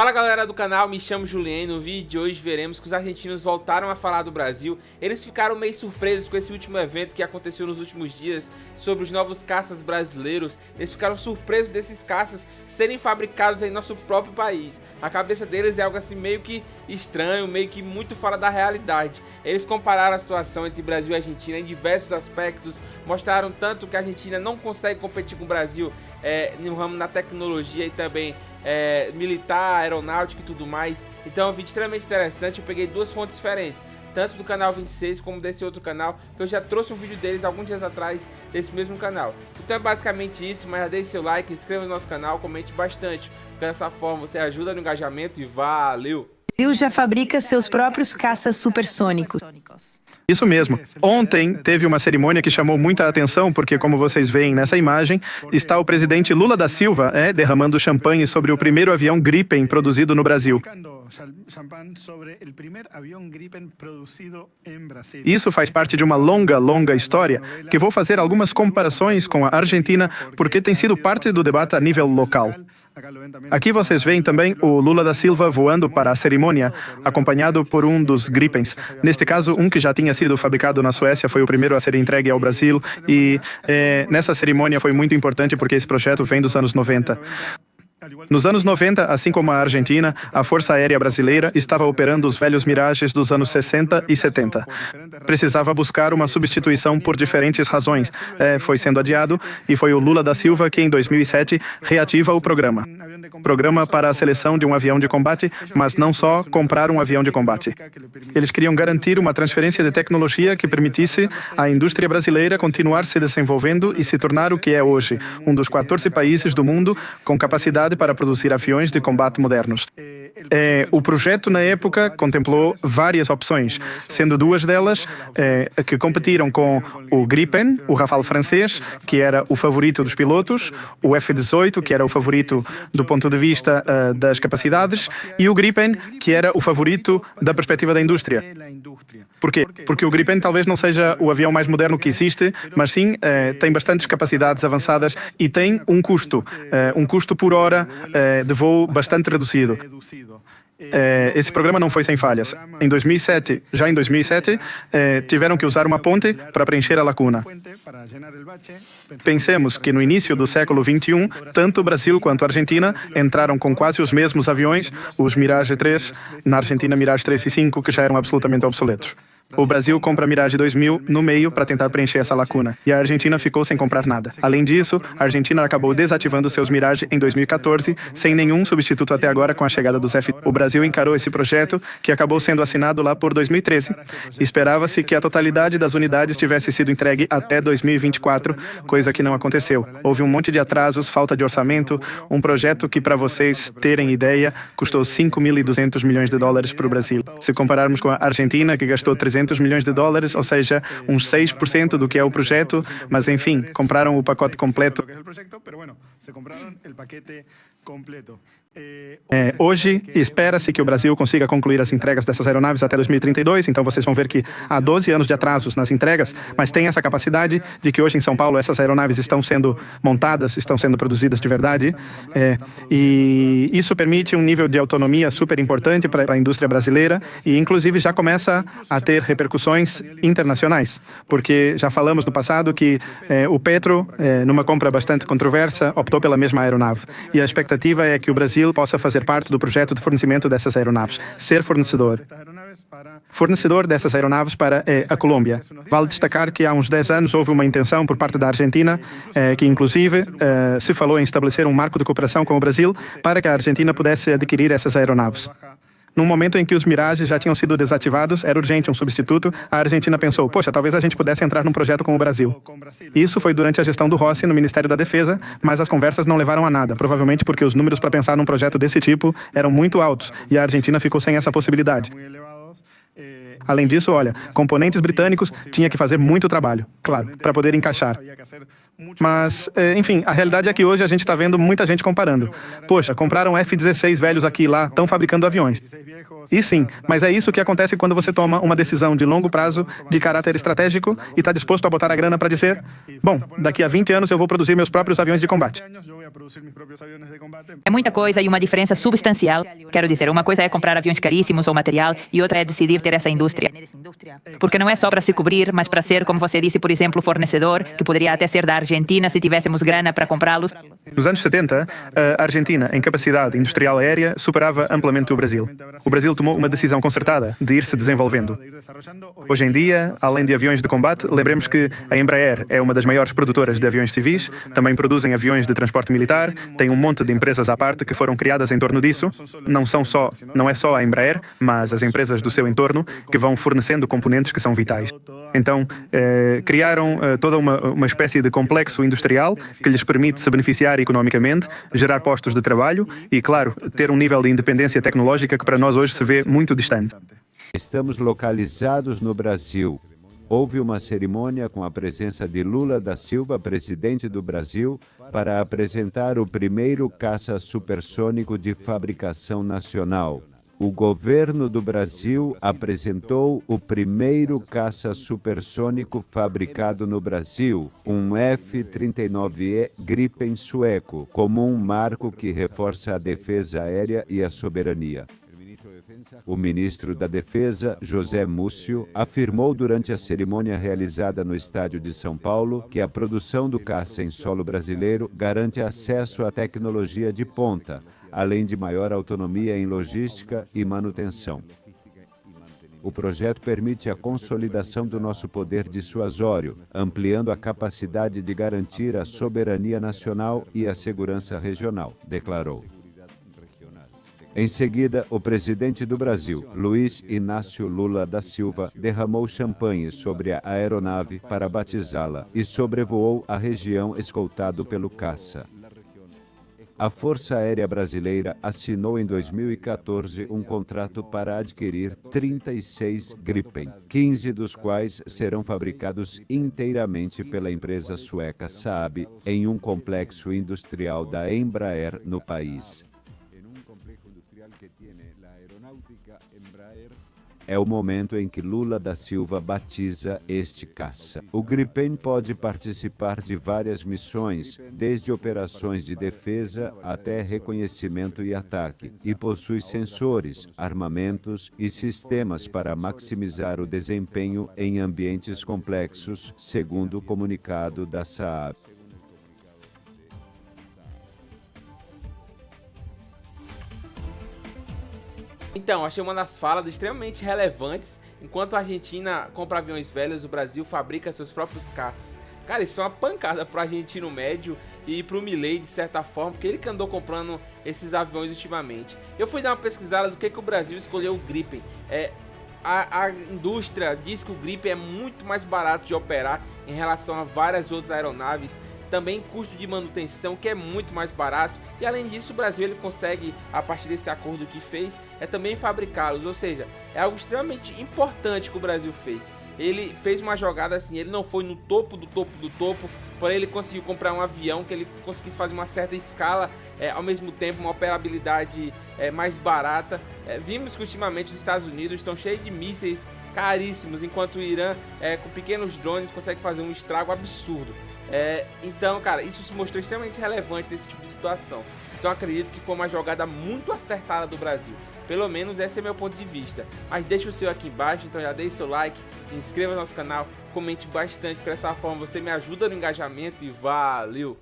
Fala galera do canal, me chamo Juliano. No vídeo de hoje veremos que os argentinos voltaram a falar do Brasil. Eles ficaram meio surpresos com esse último evento que aconteceu nos últimos dias sobre os novos caças brasileiros. Eles ficaram surpresos desses caças serem fabricados em nosso próprio país. A cabeça deles é algo assim meio que estranho, meio que muito fora da realidade. Eles compararam a situação entre Brasil e Argentina em diversos aspectos, mostraram tanto que a Argentina não consegue competir com o Brasil no ramo da tecnologia e também militar, aeronáutica e tudo mais. Então é um vídeo extremamente interessante. Eu peguei duas fontes diferentes, tanto do canal 26 como desse outro canal, que eu já trouxe um vídeo deles alguns dias atrás desse mesmo canal. Então é basicamente isso, mas já deixe seu like, inscreva no nosso canal, comente bastante, porque dessa forma você ajuda no engajamento e valeu! O Brasil já fabrica seus próprios caças supersônicos. Isso mesmo. Ontem teve uma cerimônia que chamou muita atenção, porque, como vocês veem nessa imagem, está o presidente Lula da Silva derramando champanhe sobre o primeiro avião Gripen produzido no Brasil. Isso faz parte de uma longa história, que vou fazer algumas comparações com a Argentina, porque tem sido parte do debate a nível local. Aqui vocês veem também o Lula da Silva voando para a cerimônia, acompanhado por um dos Gripens. Neste caso, um que já tinha sido fabricado na Suécia, foi o primeiro a ser entregue ao Brasil, e nessa cerimônia foi muito importante porque esse projeto vem dos anos 90. Nos anos 90, assim como a Argentina, a Força Aérea Brasileira estava operando os velhos Mirages dos anos 60 e 70. Precisava buscar uma substituição por diferentes razões. Foi sendo adiado e foi o Lula da Silva que, em 2007, reativa o programa. Programa para a seleção de um avião de combate, mas não só comprar um avião de combate. Eles queriam garantir uma transferência de tecnologia que permitisse à indústria brasileira continuar se desenvolvendo e se tornar o que é hoje, um dos 14 países do mundo com capacidade para produzir aviões de combate modernos. O projeto, na época, contemplou várias opções, sendo duas delas que competiram com o Gripen, o Rafale francês, que era o favorito dos pilotos, o F-18, que era o favorito do ponto de vista das capacidades, e o Gripen, que era o favorito da perspectiva da indústria. Por quê? Porque o Gripen talvez não seja o avião mais moderno que existe, mas sim tem bastantes capacidades avançadas e tem um custo por hora de voo bastante reduzido. Esse programa não foi sem falhas. Em 2007, tiveram que usar uma ponte para preencher a lacuna. Pensemos que no início do século XXI, tanto o Brasil quanto a Argentina entraram com quase os mesmos aviões, os Mirage 3, na Argentina Mirage 3 e 5, que já eram absolutamente obsoletos. O Brasil compra a Mirage 2000 no meio para tentar preencher essa lacuna, e a Argentina ficou sem comprar nada. Além disso, a Argentina acabou desativando seus Mirage em 2014, sem nenhum substituto até agora com a chegada dos F. O Brasil encarou esse projeto, que acabou sendo assinado lá por 2013. Esperava-se que a totalidade das unidades tivesse sido entregue até 2024, coisa que não aconteceu. Houve um monte de atrasos, falta de orçamento, um projeto que, para vocês terem ideia, custou 5.200 milhões de dólares para o Brasil. Se compararmos com a Argentina, que gastou 300 milhões de dólares, ou seja, uns 6% do que é o projeto, mas enfim, compraram o pacote completo. Hoje, espera-se que o Brasil consiga concluir as entregas dessas aeronaves até 2032, então vocês vão ver que há 12 anos de atrasos nas entregas, mas tem essa capacidade de que hoje em São Paulo essas aeronaves estão sendo montadas, estão sendo produzidas de verdade, e isso permite um nível de autonomia super importante para a indústria brasileira e inclusive já começa a ter repercussões internacionais, porque já falamos no passado que o Petro, numa compra bastante controversa, optou pela mesma aeronave, e a expectativa é que o Brasil possa fazer parte do projeto de fornecimento dessas aeronaves, ser fornecedor dessas aeronaves para a Colômbia. Vale destacar que há uns 10 anos houve uma intenção por parte da Argentina, que inclusive se falou em estabelecer um marco de cooperação com o Brasil para que a Argentina pudesse adquirir essas aeronaves. No momento em que os Mirage já tinham sido desativados, era urgente um substituto, a Argentina pensou, poxa, talvez a gente pudesse entrar num projeto com o Brasil. Isso foi durante a gestão do Rossi no Ministério da Defesa, mas as conversas não levaram a nada, provavelmente porque os números para pensar num projeto desse tipo eram muito altos, e a Argentina ficou sem essa possibilidade. Além disso, olha, componentes britânicos tinha que fazer muito trabalho, claro, para poder encaixar. Mas, enfim, a realidade é que hoje a gente está vendo muita gente comparando. Poxa, compraram F-16 velhos aqui e lá, estão fabricando aviões. E sim, mas é isso que acontece quando você toma uma decisão de longo prazo, de caráter estratégico, e está disposto a botar a grana para dizer, bom, daqui a 20 anos eu vou produzir meus próprios aviões de combate. É muita coisa e uma diferença substancial. Quero dizer, uma coisa é comprar aviões caríssimos ou material e outra é decidir ter essa indústria. Porque não é só para se cobrir, mas para ser, como você disse, por exemplo, fornecedor, que poderia até ser da Argentina se tivéssemos grana para comprá-los. Nos anos 70, a Argentina, em capacidade industrial aérea, superava amplamente o Brasil. O Brasil tomou uma decisão concertada de ir se desenvolvendo. Hoje em dia, além de aviões de combate, lembremos que a Embraer é uma das maiores produtoras de aviões civis, também produzem aviões de transporte militar, tem um monte de empresas à parte que foram criadas em torno disso. Não é só a Embraer, mas as empresas do seu entorno que vão fornecendo componentes que são vitais. Então, criaram toda uma espécie de complexo industrial que lhes permite se beneficiar economicamente, gerar postos de trabalho e, claro, ter um nível de independência tecnológica que para nós hoje se vê muito distante. Estamos localizados no Brasil. Houve uma cerimônia com a presença de Lula da Silva, presidente do Brasil, para apresentar o primeiro caça supersônico de fabricação nacional. O governo do Brasil apresentou o primeiro caça supersônico fabricado no Brasil, um F-39E Gripen sueco, como um marco que reforça a defesa aérea e a soberania. O ministro da Defesa, José Múcio, afirmou durante a cerimônia realizada no estádio de São Paulo que a produção do caça em solo brasileiro garante acesso à tecnologia de ponta, além de maior autonomia em logística e manutenção. O projeto permite a consolidação do nosso poder dissuasório, ampliando a capacidade de garantir a soberania nacional e a segurança regional, declarou. Em seguida, o presidente do Brasil, Luiz Inácio Lula da Silva, derramou champanhe sobre a aeronave para batizá-la e sobrevoou a região escoltado pelo caça. A Força Aérea Brasileira assinou em 2014 um contrato para adquirir 36 Gripen, 15 dos quais serão fabricados inteiramente pela empresa sueca Saab em um complexo industrial da Embraer no país. É o momento em que Lula da Silva batiza este caça. O Gripen pode participar de várias missões, desde operações de defesa até reconhecimento e ataque, e possui sensores, armamentos e sistemas para maximizar o desempenho em ambientes complexos, segundo o comunicado da Saab. Então, achei uma das falas extremamente relevantes. Enquanto a Argentina compra aviões velhos, o Brasil fabrica seus próprios caças. Cara, isso é uma pancada pro argentino médio e pro Milei, de certa forma, porque ele que andou comprando esses aviões ultimamente. Eu fui dar uma pesquisada do que o Brasil escolheu o Gripen. A indústria diz que o Gripen é muito mais barato de operar em relação a várias outras aeronaves. Também custo de manutenção, que é muito mais barato, e além disso o Brasil ele consegue, a partir desse acordo que fez, também fabricá-los, ou seja, é algo extremamente importante que o Brasil fez. Ele fez uma jogada assim, ele não foi no topo do topo do topo, porém ele conseguiu comprar um avião que ele conseguisse fazer uma certa escala, ao mesmo tempo uma operabilidade mais barata. Vimos que ultimamente os Estados Unidos estão cheios de mísseis caríssimos, enquanto o Irã, com pequenos drones, consegue fazer um estrago absurdo. Então, cara, isso se mostrou extremamente relevante nesse tipo de situação. Então acredito que foi uma jogada muito acertada do Brasil. Pelo menos esse é meu ponto de vista. Mas deixa o seu aqui embaixo, então já deixe seu like, inscreva no nosso canal, comente bastante, porque dessa forma você me ajuda no engajamento e valeu!